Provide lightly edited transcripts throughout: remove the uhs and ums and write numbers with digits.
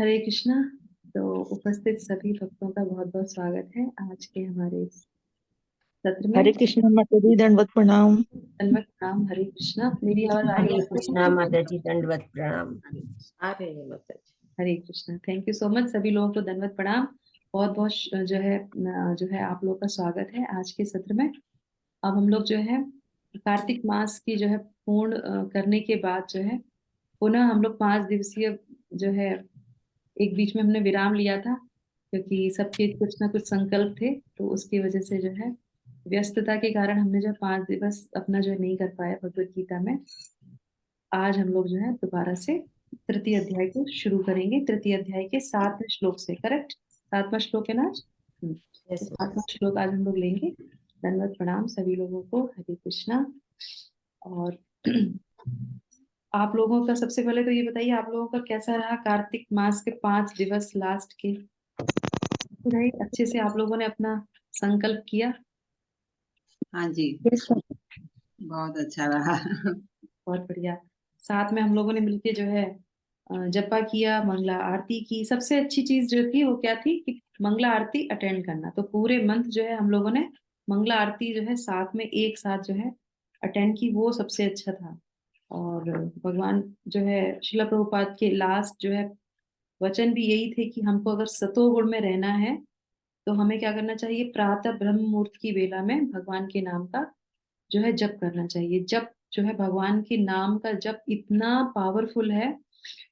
हरे कृष्णा। तो उपस्थित सभी भक्तों का बहुत बहुत स्वागत है आज के हमारे इस सत्र हरे में। कृष्ण माता दी, दंडवत प्रणाम। दंडवत प्रणाम। हरे कृष्णा। मेरी आवाज आ रही हरे है कृष्णा आपको? माता जी, दंडवत प्रणाम। आ रहे हैं माता जी। Hare Krishna. Thank you so much सभी लोगों को दंडवत प्रणाम। बहुत बहुत जो है आप लोगों का स्वागत है आज के सत्र में। अब हम लोग जो है कार्तिक मास की जो है पूर्ण करने के बाद जो है पुनः हम लोग 5 दिवसीय जो है एक बीच में हमने विराम लिया था क्योंकि सबके कुछ ना कुछ संकल्प थे, तो उसकी वजह से जो है व्यस्तता के कारण हमने जो 5 दिवस अपना जो है नहीं कर पाया भगवत गीता में। आज हम लोग जो है दोबारा से तृतीय अध्याय को शुरू करेंगे, तृतीय अध्याय के 7वें श्लोक से। करेक्ट? 7वां श्लोक है ना आज? तो यस। 7वां श्लोक आज हम लोग लेंगे। धन्यवाद प्रणाम सभी लोगों को। हरे कृष्णा। और आप लोगों का सबसे पहले तो ये बताइए, आप लोगों का कैसा रहा कार्तिक मास के 5 दिवस लास्ट के? भाई अच्छे से आप लोगों ने अपना संकल्प किया? हाँ जी, बहुत अच्छा रहा। बहुत बढ़िया। साथ में हम लोगों ने मिलके जो है जपा किया, मंगला आरती की। सबसे अच्छी चीज जो थी वो क्या थी कि मंगला आरती अटेंड करना। तो पूरे मंथ जो है हम लोगों ने मंगला आरती जो है साथ में एक साथ जो है अटेंड की, वो सबसे अच्छा था। और भगवान जो है शिला प्रभुपाद के लास्ट जो है वचन भी यही थे कि हमको अगर सतोगुण में रहना है तो हमें क्या करना चाहिए? प्रातः ब्रह्म मुहूर्त की वेला में भगवान के नाम का जो है जप करना चाहिए। जप जो है भगवान के नाम का जप इतना पावरफुल है।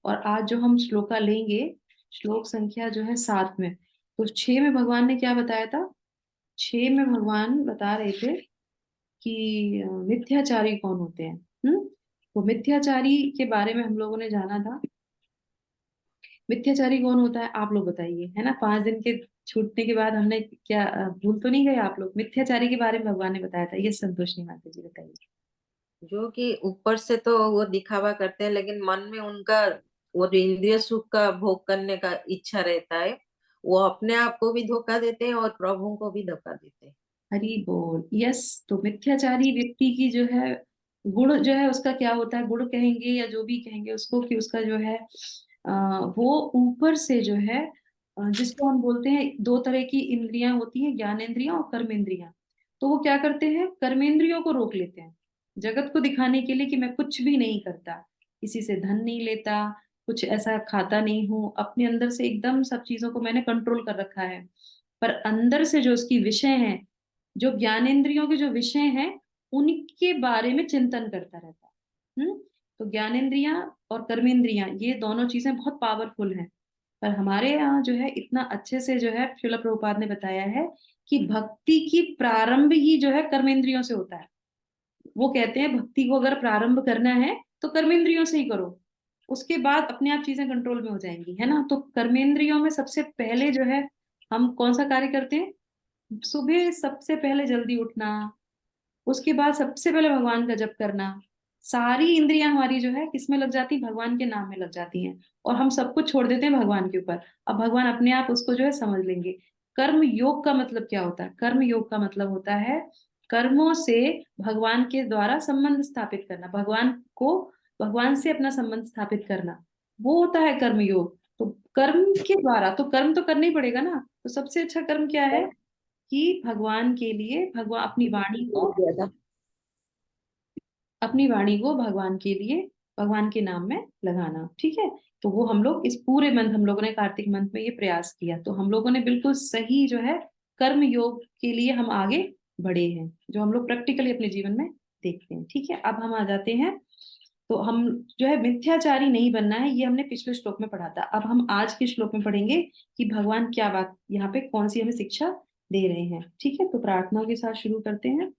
और आज जो हम श्लोका लेंगे, श्लोक संख्या जो है 7 में, तो 6 में भगवान ने क्या बताया था? 6 में भगवान बता रहे थे कि मिथ्याचारी कौन होते हैं। तो मिथ्याचारी के बारे में हम लोगों ने जाना था। मिथ्याचारी कौन होता है आप लोग बताइए, है ना? 5 दिन के छूटने के बाद हमने क्या भूल तो नहीं गए आप लोग? मिथ्याचारी के बारे में भगवान ने बताया था, ये संतोषी माता जी बताइए। जो कि ऊपर से तो वो दिखावा करते हैं, लेकिन मन में उनका वो जो इंद्रिय सुख का भोग करने का इच्छा रहता है, वो अपने आप को भी धोखा देते हैं और प्रभु को भी धोखा देते हैं। हरि बोल। यस। तो मिथ्याचारी व्यक्ति की जो है गुण जो है उसका क्या होता है? गुण कहेंगे या जो भी कहेंगे उसको, कि उसका जो है वो ऊपर से जो है जिसको हम बोलते हैं, दो तरह की इंद्रियां होती हैं, ज्ञानेंद्रियां और कर्मेंद्रियां। तो वो क्या करते हैं? कर्मेंद्रियों को रोक लेते हैं जगत को दिखाने के लिए कि मैं कुछ भी नहीं करता, किसी से धन नहीं लेता, कुछ ऐसा खाता नहीं हूं, अपने अंदर से एकदम सब चीजों को मैंने कंट्रोल कर रखा है। पर अंदर से जो उसकी विषय है, जो ज्ञानेंद्रियों के जो विषय हैं, उनके बारे में चिंतन करता रहता है। तो ज्ञानेंद्रियां और कर्मेंद्रियां ये दोनों चीजें बहुत पावरफुल हैं। पर हमारे यहाँ जो है इतना अच्छे से जो है श्रील प्रभुपाद ने बताया है कि भक्ति की प्रारंभ ही जो है कर्मेंद्रियों से होता है। वो कहते हैं भक्ति को अगर प्रारंभ करना है तो कर्मेंद्रियों से ही करो, उसके बाद अपने आप चीजें कंट्रोल में हो जाएंगी, है ना? तो कर्मेंद्रियों में सबसे पहले जो है हम कौन सा कार्य करते हैं? सुबह सबसे पहले जल्दी उठना, उसके बाद सबसे पहले भगवान का जप करना। सारी इंद्रियां हमारी जो है किसमें लग जाती? भगवान के नाम में लग जाती हैं। और हम सब कुछ छोड़ देते हैं भगवान के ऊपर। अब भगवान अपने आप उसको जो है समझ लेंगे। कर्म योग का मतलब क्या होता है? कर्म योग का मतलब होता है कर्मों से भगवान के द्वारा संबंध स्थापित करना, भगवान को, भगवान से अपना संबंध स्थापित करना, वो होता है कर्म योग। तो कर्म के द्वारा तो कर्म तो करना ही पड़ेगा ना। तो सबसे अच्छा कर्म क्या है कि भगवान के लिए, भगवान अपनी वाणी को भगवान के लिए, भगवान के नाम में लगाना। ठीक है? तो वो हम लोग इस पूरे मंथ, हम लोगों ने कार्तिक मंथ में ये प्रयास किया, तो हम लोगों ने बिल्कुल सही जो है कर्म योग के लिए हम आगे बढ़े हैं, जो हम लोग प्रैक्टिकली अपने जीवन में देखते हैं। ठीक है? अब हम आ जाते हैं। तो हम जो है मिथ्याचारी नहीं बनना है, ये हमने पिछले श्लोक में पढ़ा था। अब हम आज के श्लोक में पढ़ेंगे कि भगवान क्या बात यहाँ पे कौन सी हमें शिक्षा दे रहे हैं। ठीक है? तो प्रार्थनाओं के साथ शुरू करते हैं।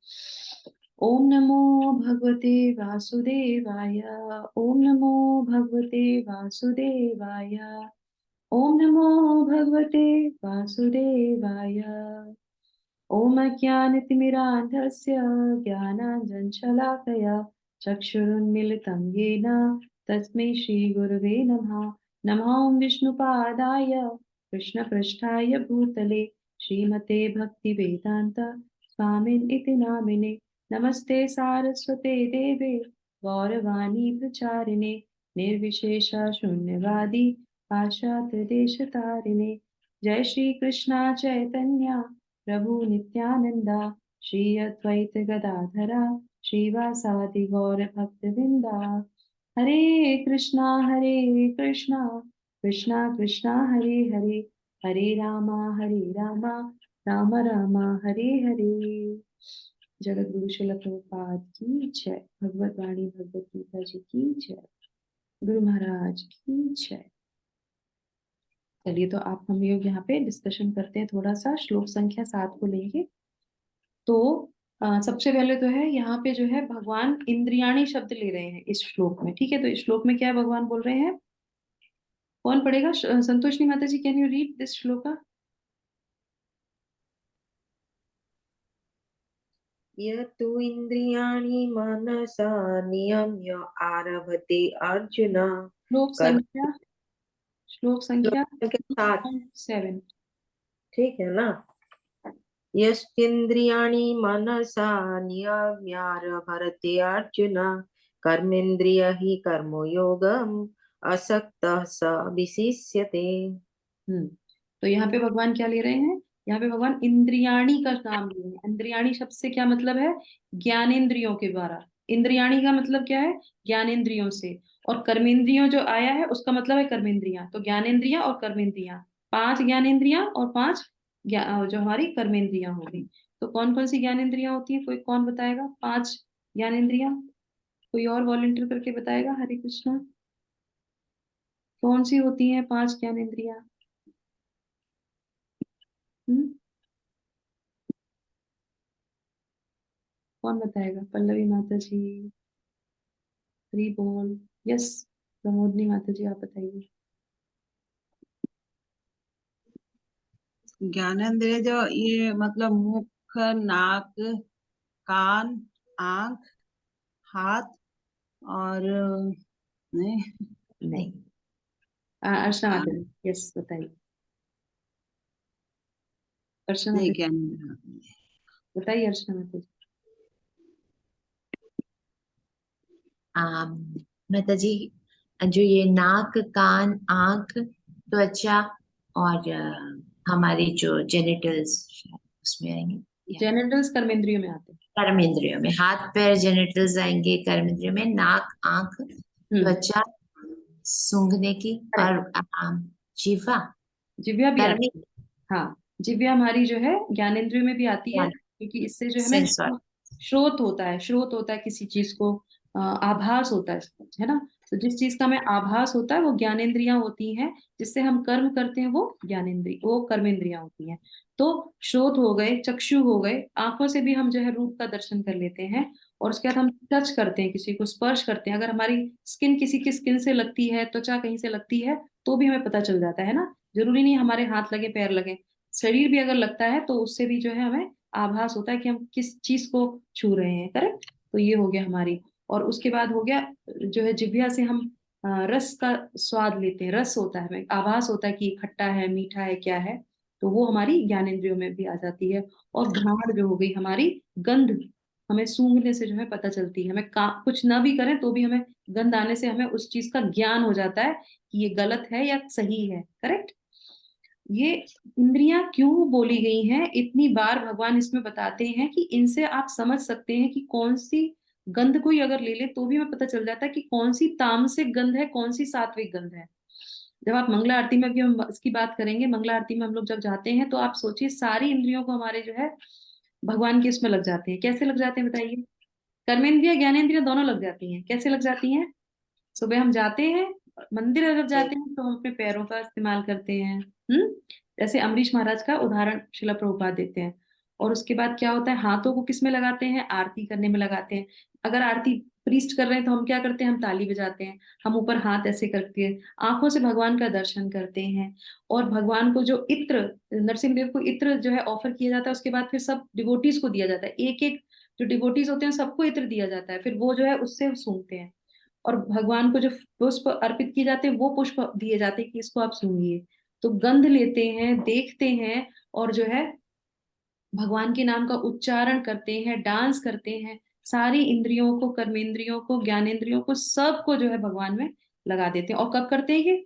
ओम नमो भगवते वासुदेवाय। ओम नमो भगवते वासुदेवाय। ओम नमो भगवते वासुदेवाय। ओम अज्ञानतिमिरान्धस्य ज्ञानाञ्जनशलाकया चक्षुरुन्मीलितं येन तस्मै श्रीगुरवे नमः। नमः ॐ विष्णुपादाय कृष्णपृष्ठाय भूतले श्रीमते भक्तिवेदान्त स्वामिन् इति नामिने। नमस्ते सारस्वते देवे गौरवाणी प्रचारिणे निर्विशेष शून्यवादी पाश्चात्यदेशतारिणे जय श्री कृष्णा चैतन्य प्रभु नित्यानंदा श्री अद्वैत गदाधरा श्रीवासादि गौर भक्तवृंदा हरे कृष्णा कृष्णा कृष्णा हरे हरे हरे रामा राम राम हरे हरे। जगत गुरु श्रील प्रभुपाद की जय। भगवत वाणी भगवत गीता जी की जय। गुरु महाराज की जय। चलिए तो आप हम लोग यहाँ पे डिस्कशन करते हैं थोड़ा सा। श्लोक संख्या 7 को लेंगे। तो सबसे पहले तो है यहाँ पे जो है भगवान इंद्रियाणी शब्द ले रहे हैं इस श्लोक में। ठीक है, तो इस श्लोक में क्या है भगवान बोल रहे हैं? कौन पढ़ेगा? संतोषनी माता जी, can you read this shloka? यतु इंद्रियाणि मनसा नियम्य आरभते अर्जुन श्लोक कर्म संख्या श्लोक संख्या के साथ 7। ठीक है ना। यस्तेन्द्रियाणि मनसा नियम्यारभते अर्जुन कर्मेन्द्रिय हि कर्मयोगम असक्तः स विशिष्यते। तो यहाँ पे भगवान क्या ले रहे हैं? यहाँ पे भगवान इंद्रियाणी का नाम ले रहे हैं। इंद्रियाणी शब्द से क्या मतलब है? ज्ञानेन्द्रियों के द्वारा। इंद्रियाणी का मतलब क्या है? ज्ञानेन्द्रियों से। और कर्मेंद्रियों जो आया है उसका मतलब है कर्मेंद्रियां। तो ज्ञानेन्द्रियां और कर्मेंद्रियां, 5 ज्ञानेन्द्रियां और 5 जो हमारी कर्मेंद्रियां होगी। तो कौन कौन सी ज्ञानेन्द्रियां होती है? कोई कौन बताएगा? 5 ज्ञानेन्द्रियां कोई और वॉलंटियर करके बताएगा? हरे कृष्णा। कौन सी होती है 5 ज्ञानेन्द्रियां? हम्म कौन बताएगा? पल्लवी माता जी, हरी बोल। यस, प्रमोदनी माता जी, आप बताइए। ज्ञानेंद्रिय जो ये मतलब मुख, नाक, कान, आंख, हाथ और नहीं नहीं। अर्चना आ, माता जी, यस बताइए। अर्चना माता नहीं जी, क्या नहीं। बताइए अर्चना माता जी। माता जी, जो ये नाक, कान, आंख, त्वचा और हमारी जो जेनिटल्स उसमें आएंगे। जेनिटल्स कर्मेंद्रियों में आते हैं। कर्मेंद्रियों में हाथ पैर जेनिटल्स आएंगे। कर्मेंद्रियों में नाक, आंख, त्वचा, सूंघने की और जीवा, जिव्या भी कर्मी, आती है। हाँ, जिव्या हमारी जो है ज्ञानेंद्रियों में भी आती है, क्योंकि इससे जो है हमें सेंस ऑर्गन। श्रोत होता है किसी चीज को, आभास होता है इसका, है ना। तो जिस चीज का हमें आभास होता है वो ज्ञानेंद्रियां होती हैं। जिससे हम कर्म करते हैं वो वो कर्मेंद्रियां होती हैं। तो श्रोत हो गए, चक्षु हो गए, आंखों से भी हम जो है रूप का दर्शन कर लेते हैं। और उसके बाद हम टच करते हैं, किसी को स्पर्श करते हैं। अगर हमारी स्किन किसी की स्किन से लगती है, त्वचा कहीं से लगती है, तो भी हमें पता चल जाता है ना। जरूरी नहीं हमारे हाथ लगे पैर लगे, शरीर भी अगर लगता है तो उससे भी जो है हमें आभास होता है कि हम किस चीज को छू रहे हैं। करेक्ट। तो ये हो गया हमारी। और उसके बाद हो गया जो है जिह्वा से हम रस का स्वाद लेते हैं। रस होता है, हमें आभास होता है कि खट्टा है, मीठा है, क्या है। तो वो हमारी ज्ञानेंद्रियों में भी आ जाती है। और घ्राण जो हो गई हमारी, गंध, हमें सूंघने से जो है पता चलती है। हमें कुछ ना भी करें तो भी हमें गंध आने से हमें उस चीज का ज्ञान हो जाता है कि ये गलत है या सही है। करेक्ट। ये इंद्रियां क्यों बोली गई हैं इतनी बार भगवान इसमें बताते हैं कि इनसे आप समझ सकते हैं कि कौन सी गंध कोई अगर ले ले तो भी हमें पता चल जाता है कि कौन सी तामसिक गंध है, कौन सी सात्विक गंध है। जब आप मंगला आरती में भी हम इसकी बात करेंगे, मंगला आरती में हम लोग जब जाते हैं तो आप सोचिए सारी इंद्रियों को हमारे जो है भगवान के इसमें लग जाते हैं। कैसे लग जाते हैं बताइए? कर्मेंद्रिय ज्ञानेंद्रिय दोनों लग जाती हैं। कैसे लग जाती हैं? सुबह हम जाते हैं मंदिर, अगर जाते हैं तो हम अपने पैरों का इस्तेमाल करते हैं। जैसे अम्बरीश महाराज का उदाहरण शिला प्रभुपाद देते हैं। और उसके बाद क्या होता है? हाथों को किस में लगाते हैं? आरती करने में लगाते हैं। अगर आरती प्रीस्ट कर रहे हैं तो हम क्या करते हैं? हम ताली बजाते हैं, हम ऊपर हाथ ऐसे करते हैं, आंखों से भगवान का दर्शन करते हैं। और भगवान को जो इत्र, नरसिंह देव को इत्र जो है ऑफर किया जाता है, उसके बाद फिर सब डिवोटीज को दिया जाता है। एक एक जो डिवोटीज होते हैं सबको इत्र दिया जाता है, फिर वो जो है उससे सूंघते हैं। और भगवान को जो पुष्प अर्पित किए जाते हैं वो पुष्प दिए जाते हैं कि इसको आप सूंघिए। तो गंध लेते हैं, देखते हैं, और जो है भगवान के नाम का उच्चारण करते हैं, डांस करते हैं। सारी इंद्रियों को, कर्मेंद्रियों को, ज्ञानेंद्रियों को, सबको जो है भगवान में लगा देते हैं। और कब करते हैं ये?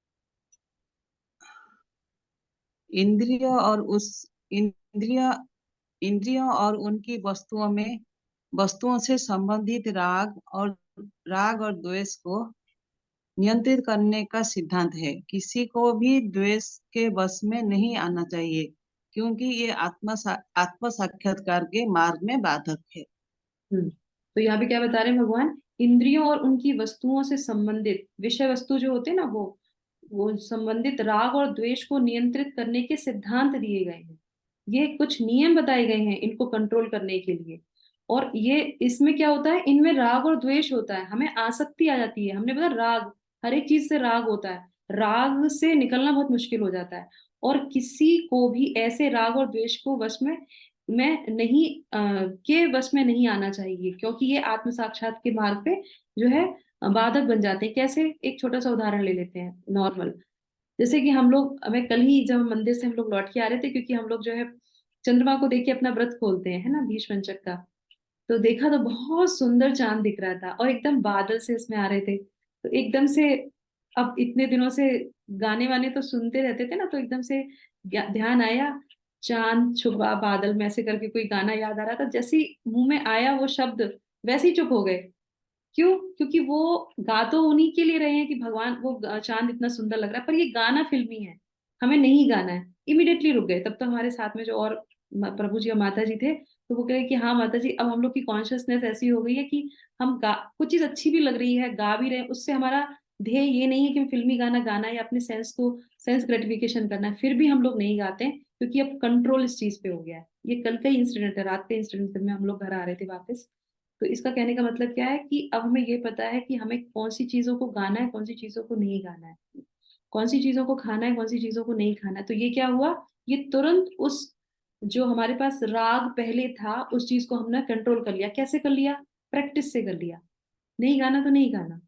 इंद्रियों और उस इंद्रिय इंद्रियों और उनकी वस्तुओं से संबंधित राग और द्वेष को नियंत्रित करने का सिद्धांत है। किसी को भी द्वेष के वश में नहीं आना चाहिए, क्योंकि ये आत्म साक्षात्कार के मार्ग में बाधक है। तो यहाँ पे क्या बता रहे हैं भगवान? इंद्रियों और उनकी वस्तुओं से संबंधित विषय वस्तु जो होते हैं ना, वो संबंधित राग और द्वेष को नियंत्रित करने के सिद्धांत दिए गए हैं। ये कुछ नियम बताए गए हैं इनको कंट्रोल करने के लिए। और ये इसमें क्या होता है, इनमें राग और द्वेष होता है, हमें आसक्ति आ जाती है। हमने बताया राग, हर एक चीज से राग होता है, राग से निकलना बहुत मुश्किल हो जाता है। और किसी को भी ऐसे राग और द्वेष को वश में नहीं के वश में नहीं आना चाहिए, क्योंकि ये आत्म साक्षात के मार्ग पे जो है बाधक बन जाते हैं। कैसे? एक छोटा सा उदाहरण ले लेते हैं नॉर्मल। जैसे कि हम लोग, हमें कल ही जब मंदिर से हम लोग लौट के आ रहे थे, क्योंकि हम लोग जो है चंद्रमा को देख के अपना व्रत खोलते हैं, है ना, बीच पंचक का। तो देखा तो बहुत सुंदर चांद दिख रहा था और एकदम बादल से इसमें आ रहे थे। तो एकदम से, अब इतने दिनों से गाने वाने तो सुनते रहते थे ना, तो एकदम से ध्यान आया, चांद छुपा बादल में, ऐसे करके कोई गाना याद आ रहा था। जैसे ही मुंह में आया वो शब्द, वैसे ही चुप हो गए। क्यों? क्योंकि वो गा तो उन्हीं के लिए रहे हैं कि भगवान, वो चांद इतना सुंदर लग रहा है, पर ये गाना फिल्मी है, हमें नहीं गाना है। इमिडिएटली रुक गए। तब तो हमारे साथ में जो और प्रभु जी और माता जी थे, तो वो कहे कि हाँ माता जी, अब हम लोग की कॉन्शियसनेस ऐसी हो गई है कि हम गा, कुछ चीज अच्छी भी लग रही है, गा भी रहे हैं, उससे हमारा ध्येय ये नहीं है कि फिल्मी गाना गाना है या अपने सेंस ग्रेटिफिकेशन करना है। फिर भी हम लोग नहीं गाते हैं, क्योंकि अब कंट्रोल इस चीज पे हो गया है। ये कल का ही इंसिडेंट है, रात का इंसिडेंट में हम लोग घर आ रहे थे वापस। तो इसका कहने का मतलब क्या है कि अब हमें ये पता है कि हमें कौन सी चीजों को गाना है, कौन सी चीजों को नहीं गाना है, कौन सी चीजों को खाना है, कौन सी चीजों को नहीं खाना है। तो ये क्या हुआ, ये तुरंत उस जो हमारे पास राग पहले था, उस चीज को हमने कंट्रोल कर लिया। कैसे कर लिया? प्रैक्टिस से कर लिया। नहीं गाना तो नहीं गाना,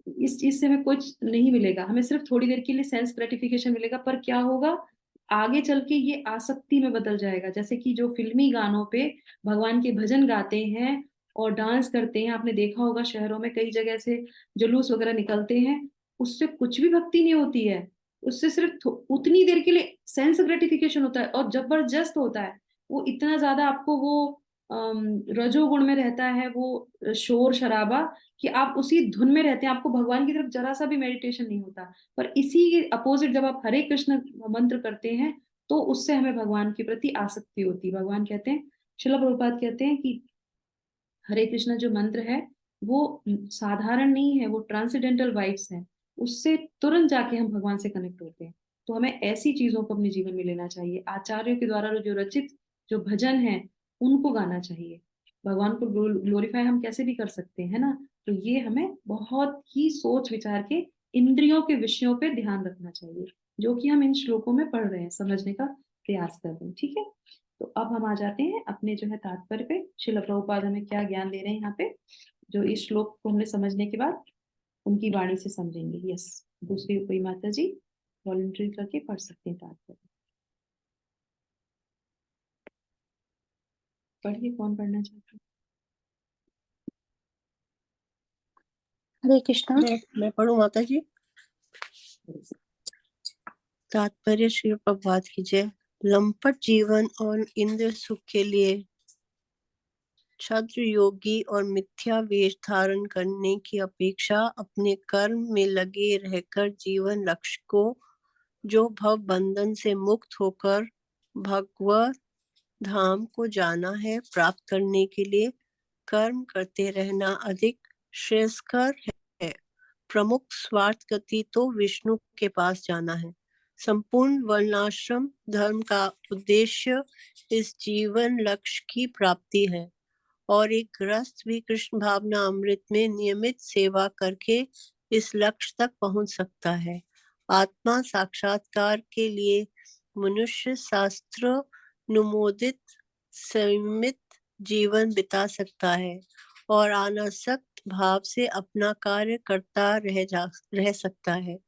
इस चीज से हमें कुछ नहीं मिलेगा, हमें सिर्फ थोड़ी देर के लिए सेंस ग्रेटिफिकेशन मिलेगा। पर क्या होगा, आगे चल के ये आसक्ति में बदल जाएगा। जैसे कि जो फिल्मी गानों पे भगवान के भजन गाते हैं और डांस करते हैं, आपने देखा होगा शहरों में कई जगह से जुलूस वगैरह निकलते हैं, उससे कुछ भी भक्ति नहीं होती है। उससे सिर्फ उतनी देर के लिए सेंस ग्रेटिफिकेशन होता है और जबरदस्त होता है। वो इतना ज्यादा आपको वो रजोगुण में रहता है, वो शोर शराबा, कि आप उसी धुन में रहते हैं, आपको भगवान की तरफ जरा सा भी मेडिटेशन नहीं होता। पर इसी अपोजिट जब आप हरे कृष्ण मंत्र करते हैं, तो उससे हमें भगवान के प्रति आसक्ति होती है। भगवान कहते हैं, श्रील प्रभुपाद कहते हैं कि हरे कृष्ण जो मंत्र है वो साधारण नहीं है, वो ट्रांसेंडेंटल वाइब्स है। उससे तुरंत जाके हम भगवान से कनेक्ट होते हैं। तो हमें ऐसी चीजों को अपने जीवन में लेना चाहिए। आचार्यों के द्वारा जो रचित जो भजन है, उनको गाना चाहिए। भगवान को ग्लोरीफाई हम कैसे भी कर सकते हैं, है ना। तो ये हमें बहुत ही सोच विचार के इंद्रियों के विषयों पे ध्यान रखना चाहिए, जो कि हम इन श्लोकों में पढ़ रहे हैं, समझने का प्रयास कर रहे हैं। ठीक है, तो अब हम आ जाते हैं अपने जो है तात्पर्य पे। श्रील प्रभुपाद हमें क्या ज्ञान दे रहे हैं यहाँ पे, जो इस श्लोक को हमने समझने के बाद उनकी वाणी से समझेंगे। यस, दूसरी कोई माता जी वॉलंटरी करके पढ़ सकते हैं तात्पर्य। पढ़िए, कौन पढ़ना चाहता है? हरे कृष्णा। मैं पढ़ूं माता जी? तात्पर्य श्री प्रभात की जय। लंपट जीवन और इंद्र सुख के लिए क्षत्र योगी और मिथ्या वेश धारण करने की अपेक्षा अपने कर्म में लगे रहकर जीवन लक्ष्य को, जो भव बंधन से मुक्त होकर भगवत धाम को जाना है, प्राप्त करने के लिए कर्म करते रहना अधिक श्रेयस्कर है। प्रमुख स्वार्थ गति तो विष्णु के पास जाना है। संपूर्ण वर्णाश्रम धर्म का उद्देश्य इस जीवन लक्ष्य की प्राप्ति है और एक गृहस्थ भी कृष्ण भावना अमृत में नियमित सेवा करके इस लक्ष्य तक पहुंच सकता है। आत्मा साक्षात्कार के लिए मनुष्य शास्त्र अनुमोदित संयमित जीवन बिता सकता है और अनासक्त भाव से अपना कार्य करता रह सकता है।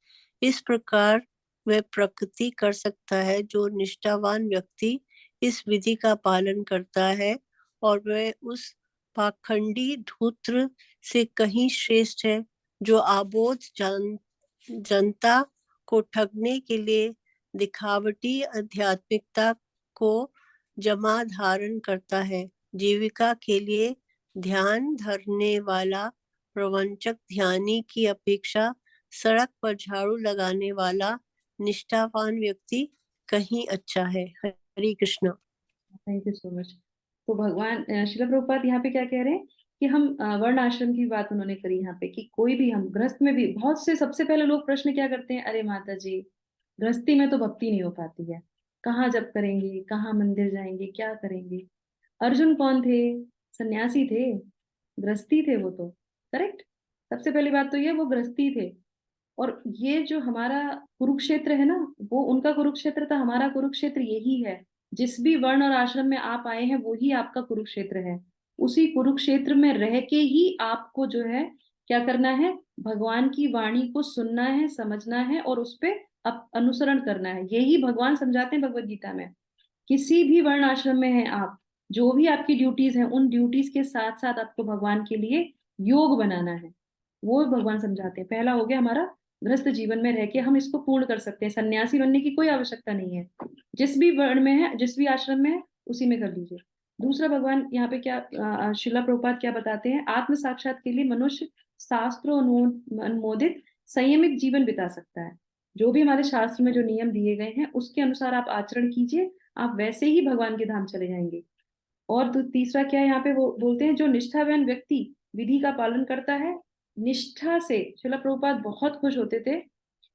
इस प्रकार वह प्रकृति कर सकता है जो निष्ठावान व्यक्ति इस विधि का पालन करता है, और वह उस पाखंडी धूर्त से कहीं श्रेष्ठ है जो आबोध जनता को ठगने के लिए दिखावटी आध्यात्मिकता को जमा धारण करता है। जीविका के लिए ध्यान धरने वाला प्रवंचक ध्यानी की अपेक्षा सड़क पर झाड़ू लगाने वाला निष्ठावान व्यक्ति कहीं अच्छा है। Hare Krishna. Thank you so much. तो भगवान शिला प्रभुपाद यहाँ पे क्या कह रहे हैं कि हम वर्ण आश्रम की बात उन्होंने करी यहाँ पे कि कोई भी हम गृहस्थ में भी बहुत से सबसे पहले लोग प्रश्न क्या करते हैं, अरे माता जी गृहस्थी में तो भक्ति नहीं हो पाती है, कहाँ जप करेंगे, कहाँ मंदिर जाएंगे, क्या करेंगे। अर्जुन कौन थे? सन्यासी थे, गृहस्थी थे वो तो। करेक्ट। सबसे पहली बात तो ये वो गृहस्थी थे। और ये जो हमारा कुरुक्षेत्र है ना, वो उनका कुरुक्षेत्र था, हमारा कुरुक्षेत्र यही है। जिस भी वर्ण और आश्रम में आप आए हैं वही आपका कुरुक्षेत्र है। उसी कुरुक्षेत्र में रह के ही आपको जो है क्या करना है, भगवान की वाणी को सुनना है, समझना है और उस पे अनुसरण करना है। यही भगवान समझाते हैं भगवत गीता में। किसी भी वर्ण आश्रम में है आप, जो भी आपकी ड्यूटीज हैं उन ड्यूटीज के साथ साथ आपको भगवान के लिए योग बनाना है। वो भगवान समझाते हैं। पहला हो गया हमारा गृहस्थ जीवन में रह के हम इसको पूर्ण कर सकते हैं। सन्यासी बनने की कोई आवश्यकता नहीं है। जिस भी वर्ण में है, जिस भी आश्रम में है, उसी में कर लीजिए। दूसरा भगवान यहाँ पे क्या शिला प्रभुपाद क्या बताते हैं, आत्म साक्षात के लिए मनुष्य शास्त्रों अनुमोदित संयमित जीवन बिता सकता है। जो भी हमारे शास्त्र में जो नियम दिए गए हैं उसके अनुसार आप आचरण कीजिए, आप वैसे ही भगवान के धाम चले जाएंगे। और तीसरा क्या है यहाँ पे, वो बोलते हैं जो निष्ठावान व्यक्ति विधि का पालन करता है निष्ठा से। शिला प्रभुपाद बहुत खुश होते थे,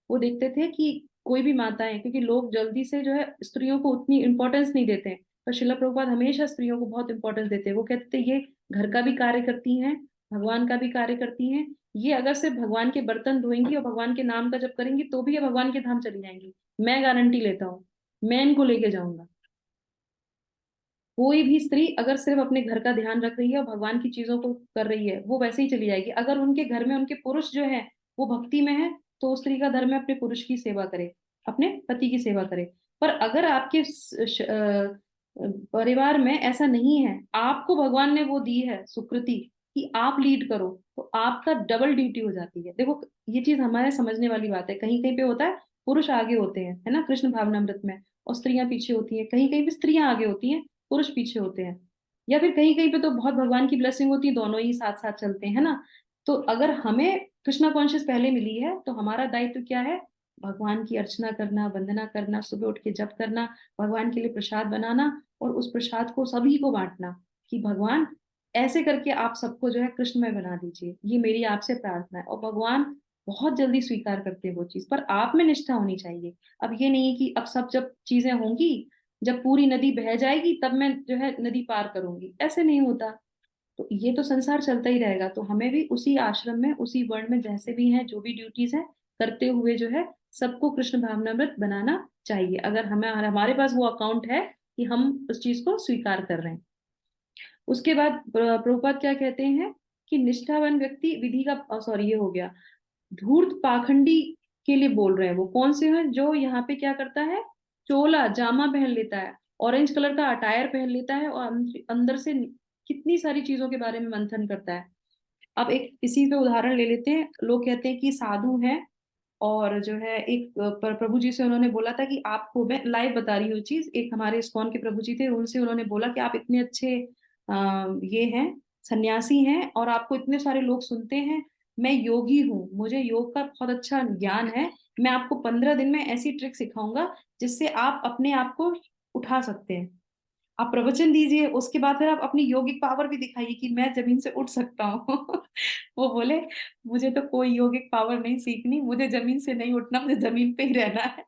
वो देखते थे कि कोई भी माताएं, क्योंकि लोग जल्दी से जो है स्त्रियों को उतनी इंपॉर्टेंस नहीं देते हैं, पर शिला प्रभुपाद हमेशा स्त्रियों को बहुत इंपॉर्टेंस देते हैं। वो कहते थे ये घर का भी कार्य करती हैं, भगवान का भी कार्य करती हैं, ये अगर सिर्फ भगवान के बर्तन धोएंगी और भगवान के नाम का जप करेंगी तो भी ये भगवान के धाम चली जाएंगी। मैं गारंटी लेता हूँ, मैं इनको लेके जाऊंगा। कोई भी स्त्री अगर सिर्फ अपने घर का ध्यान रख रही है और भगवान की चीजों को कर रही है वो वैसे ही चली जाएगी। अगर उनके घर में उनके पुरुष जो है वो भक्ति में है तो उस स्त्री का धर्म है अपने पुरुष की सेवा करे, अपने पति की सेवा करे। पर अगर आपके परिवार में ऐसा नहीं है, आपको भगवान ने वो दी है सुकृति कि आप लीड करो, तो आपका डबल ड्यूटी हो जाती है। देखो ये चीज हमारे समझने वाली बात है। कहीं कहीं पे होता है पुरुष आगे होते हैं, है ना, कृष्ण भावनामृत में, और स्त्रियां पीछे होती हैं। कहीं कहीं पे स्त्रियां आगे होती हैं, पुरुष पीछे होते हैं। या फिर कहीं कहीं पे तो बहुत भगवान की ब्लेसिंग होती है, दोनों ही साथ साथ चलते हैं, है ना। तो अगर हमें कृष्णा कॉन्शियस पहले मिली है तो हमारा दायित्व क्या है, भगवान की अर्चना करना, वंदना करना, सुबह उठ के जप करना, भगवान के लिए प्रसाद बनाना और उस प्रसाद को सभी को बांटना कि भगवान ऐसे करके आप सबको जो है कृष्णमय बना दीजिए। ये मेरी आपसे प्रार्थना है। और भगवान बहुत जल्दी स्वीकार करते हैं वो चीज, पर आप में निष्ठा होनी चाहिए। अब ये नहीं कि अब सब जब चीजें होंगी, जब पूरी नदी बह जाएगी तब मैं जो है नदी पार करूंगी, ऐसे नहीं होता। तो ये तो संसार चलता ही रहेगा। तो हमें भी उसी आश्रम में, उसी वर्ण में जैसे भी हैं, जो भी ड्यूटीज है करते हुए जो है सबको कृष्ण भावनामृत बनाना चाहिए, अगर हमें हमारे पास वो अकाउंट है कि हम उस चीज को स्वीकार कर रहे हैं। उसके बाद प्रभुपाद क्या कहते हैं कि निष्ठावान व्यक्ति विधि का, सॉरी ये हो गया, धूर्त पाखंडी के लिए बोल रहे हैं। वो कौन से हैं? जो यहाँ पे क्या करता है, चोला जामा पहन लेता है, ऑरेंज कलर का अटायर पहन लेता है और अंदर से कितनी सारी चीजों के बारे में मंथन करता है। अब एक इसी पे उदाहरण ले लेते हैं। लोग कहते हैं कि साधु हैं और जो है एक प्रभु जी से उन्होंने बोला था कि आपको, मैं लाइव बता रही हूँ चीज, एक हमारे इस्कॉन के प्रभु जी थे, उनसे उन्होंने बोला कि आप इतने अच्छे ये हैं, सन्यासी हैं और आपको इतने सारे लोग सुनते हैं। मैं योगी हूँ, मुझे योग का बहुत अच्छा ज्ञान है, मैं आपको 15 दिन में ऐसी ट्रिक सिखाऊंगा जिससे आप अपने आप को उठा सकते हैं। आप प्रवचन दीजिए, उसके बाद फिर आप अपनी योगिक पावर भी दिखाइए कि मैं जमीन से उठ सकता हूँ। वो बोले मुझे तो कोई योगिक पावर नहीं सीखनी, मुझे जमीन से नहीं उठना, मुझे जमीन पे ही रहना है।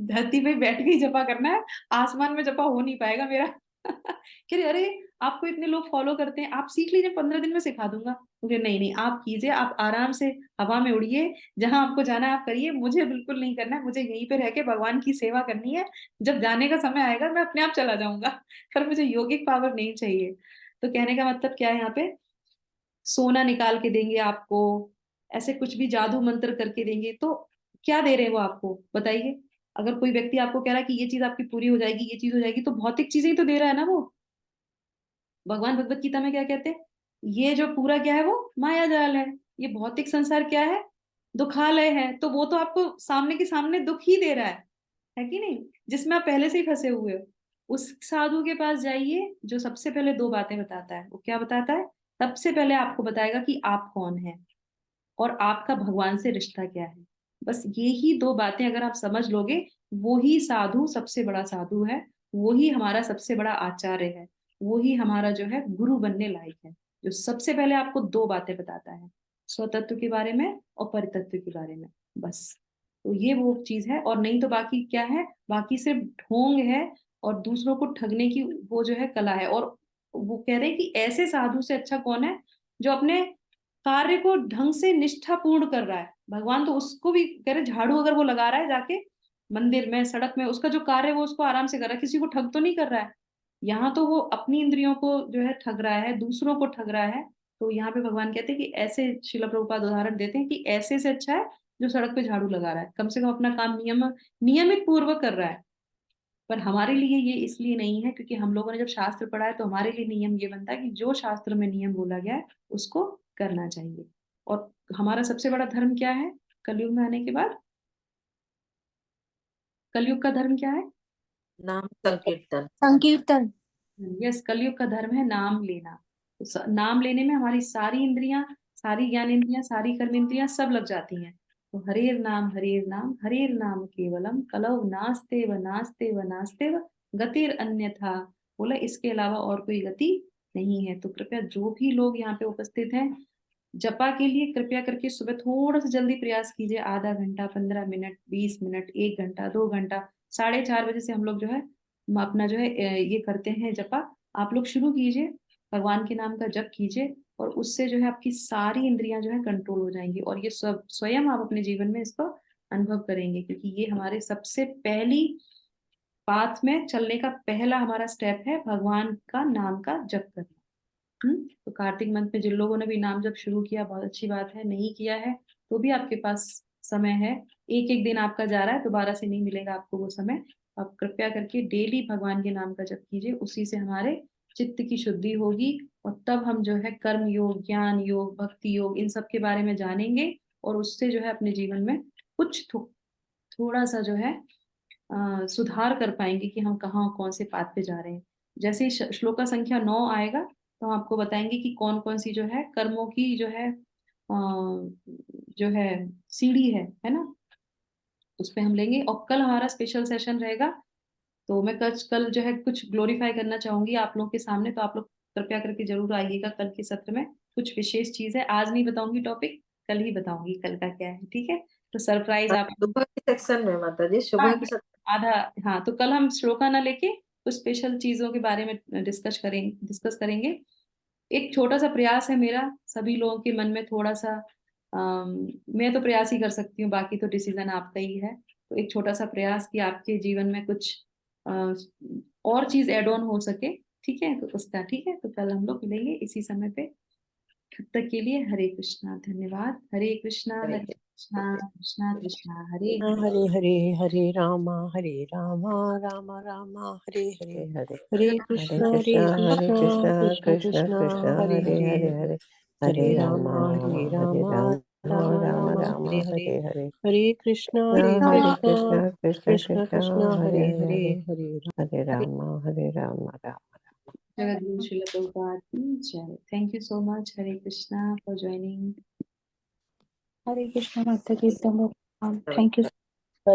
धरती पे बैठ के ही जपा करना है, आसमान में जपा हो नहीं पाएगा मेरा। कह रहे अरे आपको इतने लोग फॉलो करते हैं, आप सीख लीजिए, 15 दिन में सिखा दूंगा। मुझे नहीं नहीं, आप कीजिए, आप आराम से हवा में उड़िए, जहां आपको जाना है आप करिए, मुझे बिल्कुल नहीं करना है। मुझे यहीं पे रह के भगवान की सेवा करनी है। जब जाने का समय आएगा मैं अपने आप चला जाऊंगा, पर मुझे योगिक पावर नहीं चाहिए। तो कहने का मतलब क्या है, यहाँ पे सोना निकाल के देंगे आपको, ऐसे कुछ भी जादू मंत्र करके देंगे, तो क्या दे रहे हैं वो आपको, बताइए। अगर कोई व्यक्ति आपको कह रहा है कि ये चीज आपकी पूरी हो जाएगी, ये चीज हो जाएगी, तो भौतिक चीजें ही तो दे रहा है ना वो। भगवान भगवत गीता में क्या कहते हैं, ये जो पूरा क्या है वो माया जाल है, ये भौतिक संसार क्या है, दुखालय है। तो वो तो आपको सामने के सामने दुख ही दे रहा है। है कि नहीं, जिसमें आप पहले से ही फंसे हुए हो। उस साधु के पास जाइए जो सबसे पहले 2 बातें बताता है। वो क्या बताता है? सबसे पहले आपको बताएगा कि आप कौन हैं और आपका भगवान से रिश्ता क्या है। बस ये ही 2 बातें अगर आप समझ लोगे, वो ही साधु सबसे बड़ा साधु है, वो ही हमारा सबसे बड़ा आचार्य है, वो ही हमारा जो है गुरु बनने लायक है, जो सबसे पहले आपको 2 बातें बताता है, स्वतत्व के बारे में और परितत्व के बारे में, बस। तो ये वो चीज़ है, और नहीं तो बाकी क्या है? बाकी सिर्फ ढोंग है और दूसरों को ठगने की वो जो है कला है। और वो कह रहे हैं कि ऐसे साधु से अच्छा कौन है, जो अपने कार्य को ढंग से निष्ठापूर्ण कर रहा है। भगवान तो उसको भी कह रहे, झाड़ू अगर वो लगा रहा है जाके मंदिर में, सड़क में, उसका जो कार्य है वो उसको आराम से कर रहा है, किसी को ठग तो नहीं कर रहा है। यहाँ तो वो अपनी इंद्रियों को जो है ठग रहा है, दूसरों को ठग रहा है। तो यहाँ पे भगवान कहते हैं कि ऐसे, श्रील प्रभुपाद उदाहरण देते हैं कि ऐसे से अच्छा है जो सड़क पे झाड़ू लगा रहा है, कम से कम अपना काम नियमित पूर्वक कर रहा है। पर हमारे लिए ये इसलिए नहीं है क्योंकि हम लोगों ने जब शास्त्र पढ़ा है तो हमारे लिए नियम ये बनता है कि जो शास्त्र में नियम बोला गया है उसको करना चाहिए। और हमारा सबसे बड़ा धर्म क्या है कलयुग में आने के बाद? कलयुग का धर्म क्या है? नाम संकीर्तन। संकीर्तन। यस, कलयुग का धर्म है नाम लेना। तो नाम लेने में हमारी सारी इंद्रियां, सारी ज्ञान इंद्रियां, सारी कर्म इंद्रियां सब लग जाती हैं। तो हरेर नाम हरेर नाम केवलम कलौ नास्ते व नास्ते व नास्ते व गतिर अन्यथा। बोला इसके अलावा और कोई गति नहीं है। तो कृपया जो भी लोग यहाँ पे उपस्थित हैं, जपा के लिए कृपया करके सुबह थोड़ा सा जल्दी प्रयास कीजिए, आधा घंटा, 15 मिनट, 20 मिनट, 1 घंटा, 2 घंटा, 4:30 बजे से हम लोग जो है अपना जो है ये करते हैं जपा। आप लोग शुरू कीजिए, भगवान के नाम का जप कीजिए, और उससे जो है आपकी सारी इंद्रियां जो है कंट्रोल हो जाएंगी, और ये सब स्वयं आप अपने जीवन में इसको अनुभव करेंगे, क्योंकि ये हमारे सबसे पहली पाथ में चलने का पहला हमारा स्टेप है, भगवान का नाम का जप करना। तो कार्तिक मंथ में जिन लोगों ने भी नाम जप शुरू किया बहुत अच्छी बात है, नहीं किया है तो भी आपके पास समय है। एक एक दिन आपका जा रहा है, दोबारा से नहीं मिलेगा आपको वो समय। आप कृपया करके डेली भगवान के नाम का जप कीजिए, उसी से हमारे चित्त की शुद्धि होगी, और तब हम जो है कर्म योग, ज्ञान योग, भक्ति योग, इन सब के बारे में जानेंगे, और उससे जो है अपने जीवन में कुछ थोड़ा सा जो है सुधार कर पाएंगे कि हम कहाँ कौन से पाथ पे जा रहे हैं। जैसे ही श्लोका संख्या 9 आएगा तो हम आपको बताएंगे कि कौन कौन सी जो है कर्मों की जो है सीढ़ी है ना, उस पे हम लेंगे। और कल हमारा स्पेशल सेशन रहेगा, तो मैं कल जो है कुछ ग्लोरीफाई करना चाहूंगी आप लोगों के सामने, तो आप लोग कृपया करके जरूर आइएगा कल के सत्र में। कुछ विशेष चीज है, आज नहीं बताऊंगी टॉपिक, कल ही बताऊंगी कल का क्या है, ठीक है? तो सरप्राइज आप सुबह के सेक्शन में माता जी, हाँ, सुबह के आधा। हाँ, तो कल हम श्लोका ना लेके कुछ स्पेशल चीजों के बारे में डिस्कस करेंगे। एक छोटा सा प्रयास है मेरा सभी लोगों के मन में थोड़ा सा, मैं तो प्रयास ही कर सकती हूँ, बाकी तो डिसीजन आपका ही है। तो एक छोटा सा प्रयास कि आपके जीवन में कुछ अ, और चीज एड ऑन हो सके, ठीक है? तो उसका ठीक है, तो कल हम लोग मिलेंगे इसी समय पे। तब तक के लिए हरे कृष्णा, धन्यवाद। हरे कृष्णा कृष्णा कृष्णा कृष्णा हरे हरे। हरे हरे हरे रामा राम राम हरे हरे हरे हरे कृष्णा कृष्णा कृष्णा हरे हरे हरे रामा राम राम हरे हरे हरे कृष्णा कृष्णा कृष्णा हरे हरे हरे राम राम। जगत गुरु श्रील प्रभुपाद की जय। Thank you so much, Hare Krishna, for joining. Hare Krishna माता जी, थैंक यू।